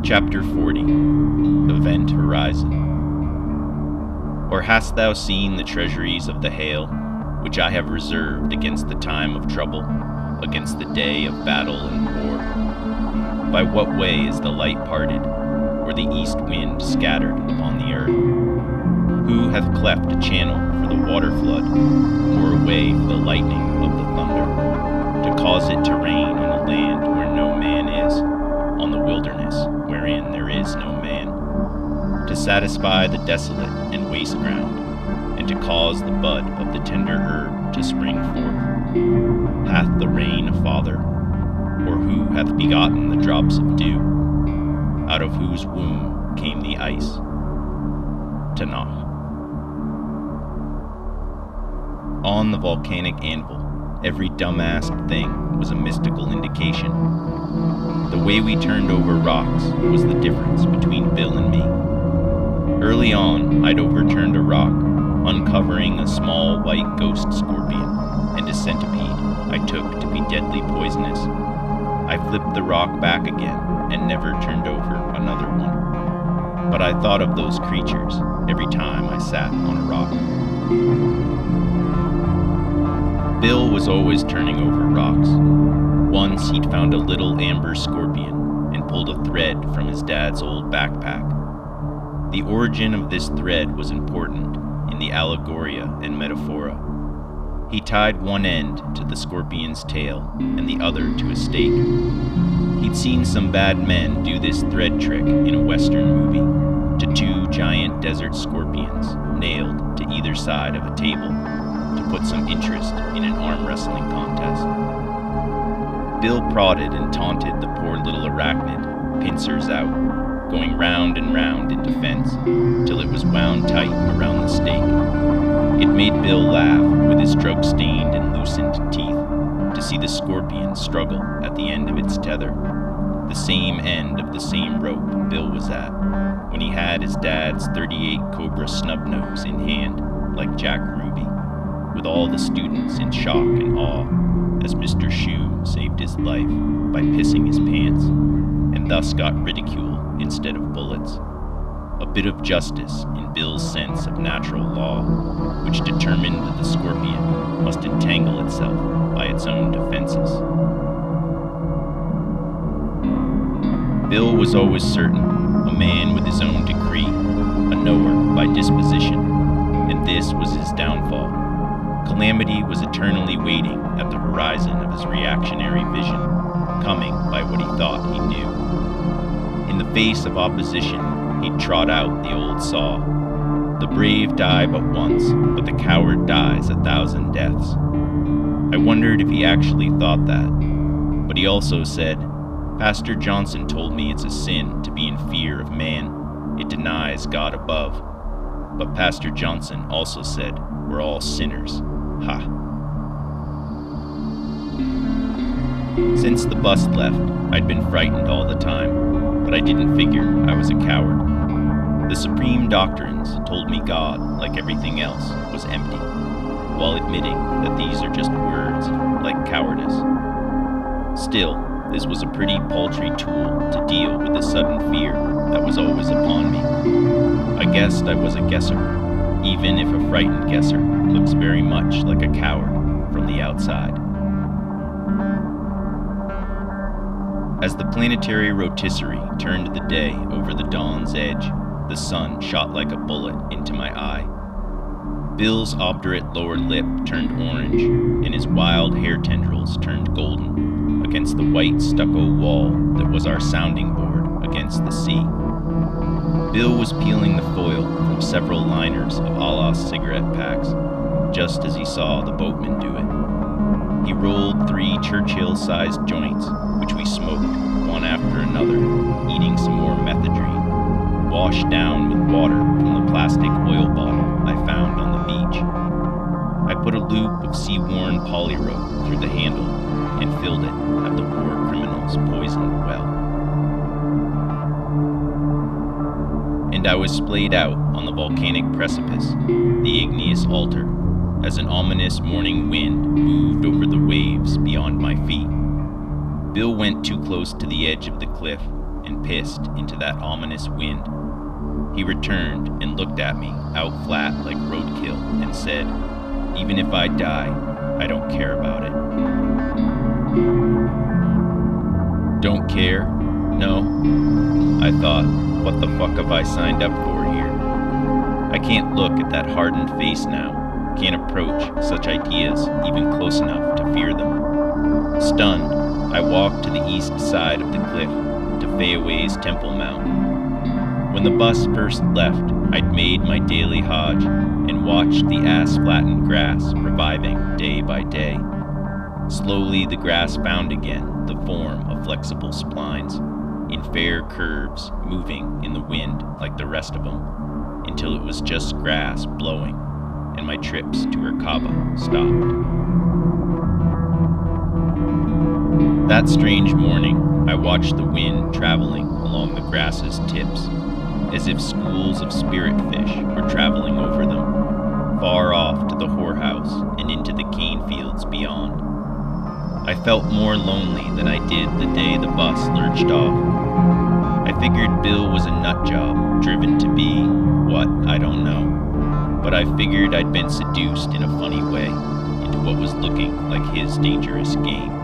Chapter 40 Event Horizon. Or hast thou seen the treasuries of the hail, which I have reserved against the time of trouble, against the day of battle and war? By what way is the light parted, or the east wind scattered upon the earth? Who hath cleft a channel for the water flood, or a way for the lightning of the thunder, to cause it to rain on a land where no man is, on the wilderness wherein there is no man, to satisfy the desolate and waste ground, and to cause the bud of the tender herb to spring forth? Hath the rain a father, or who hath begotten the drops of dew, out of whose womb came the ice? Tanakh. On the volcanic anvil, every dumb-assed thing was a mystical indication. The way we turned over rocks was the difference between Bill and me. Early on, I'd overturned a rock, uncovering a small white ghost scorpion and a centipede I took to be deadly poisonous. I flipped the rock back again and never turned over another one. But I thought of those creatures every time I sat on a rock. Bill was always turning over rocks. Once he'd found a little amber scorpion and pulled a thread from his dad's old backpack. The origin of this thread was important in the allegoria and metaphora. He tied one end to the scorpion's tail and the other to a stake. He'd seen some bad men do this thread trick in a Western movie to two giant desert scorpions nailed to either side of a table to put some interest in an arm wrestling contest. Bill prodded and taunted the poor little arachnid, pincers out, going round and round in defense, till it was wound tight around the stake. It made Bill laugh with his drug-stained and loosened teeth to see the scorpion struggle at the end of its tether, the same end of the same rope Bill was at, when he had his dad's .38 Cobra snub-nose in hand, like Jack Ruby, with all the students in shock and awe, as Mr. Shoe saved his life by pissing his pants, and thus got ridicule instead of bullets. A bit of justice in Bill's sense of natural law, which determined that the scorpion must entangle itself by its own defenses. Bill was always certain, a man with his own decree, a knower by disposition, and this was his downfall. Calamity was eternally waiting at the horizon of his reactionary vision, coming by what he thought he knew. In the face of opposition, he'd trot out the old saw. The brave die but once, but the coward dies 1,000 deaths. I wondered if he actually thought that, but he also said, Pastor Johnson told me it's a sin to be in fear of man. It denies God above. But Pastor Johnson also said, we're all sinners. Ha. Since the bus left, I'd been frightened all the time, but I didn't figure I was a coward. The supreme doctrines told me God, like everything else, was empty, while admitting that these are just words, like cowardice. Still, this was a pretty paltry tool to deal with the sudden fear that was always upon me. I guessed I was a guesser, even if a frightened guesser looks very much like a coward from the outside. As the planetary rotisserie turned the day over the dawn's edge, the sun shot like a bullet into my eye. Bill's obdurate lower lip turned orange, and his wild hair tendrils turned golden against the white stucco wall that was our sounding board against the sea. Bill was peeling the foil from several liners of Allah cigarette packs, just as he saw the boatman do it. He rolled 3 Churchill-sized joints, which we smoked one after another, eating some more methadone, washed down with water from the plastic oil bottle I found on the beach. I put a loop of sea-worn poly rope through the handle and filled it at the war criminal's poisoned well. And I was splayed out on the volcanic precipice, the igneous altar, as an ominous morning wind moved over the waves beyond my feet, Bill went too close to the edge of the cliff and pissed into that ominous wind. He returned and looked at me, out flat like roadkill, and said, "Even if I die, I don't care about it." Don't care? No? I thought, what the fuck have I signed up for here? I can't look at that hardened face now, can't approach such ideas even close enough to fear them. Stunned, I walked to the east side of the cliff, to Fayaway's Temple Mountain. When the bus first left, I'd made my daily Hajj and watched the ass-flattened grass reviving day by day. Slowly the grass found again the form of flexible splines, in fair curves moving in the wind like the rest of them, until it was just grass blowing, and my trips to her Kaaba stopped. That strange morning, I watched the wind traveling along the grass's tips, as if schools of spirit fish were traveling over them, far off to the whorehouse and into the cane fields beyond. I felt more lonely than I did the day the bus lurched off. I figured Bill was a nut job, driven to be, what, I don't know. But I figured I'd been seduced in a funny way into what was looking like his dangerous game.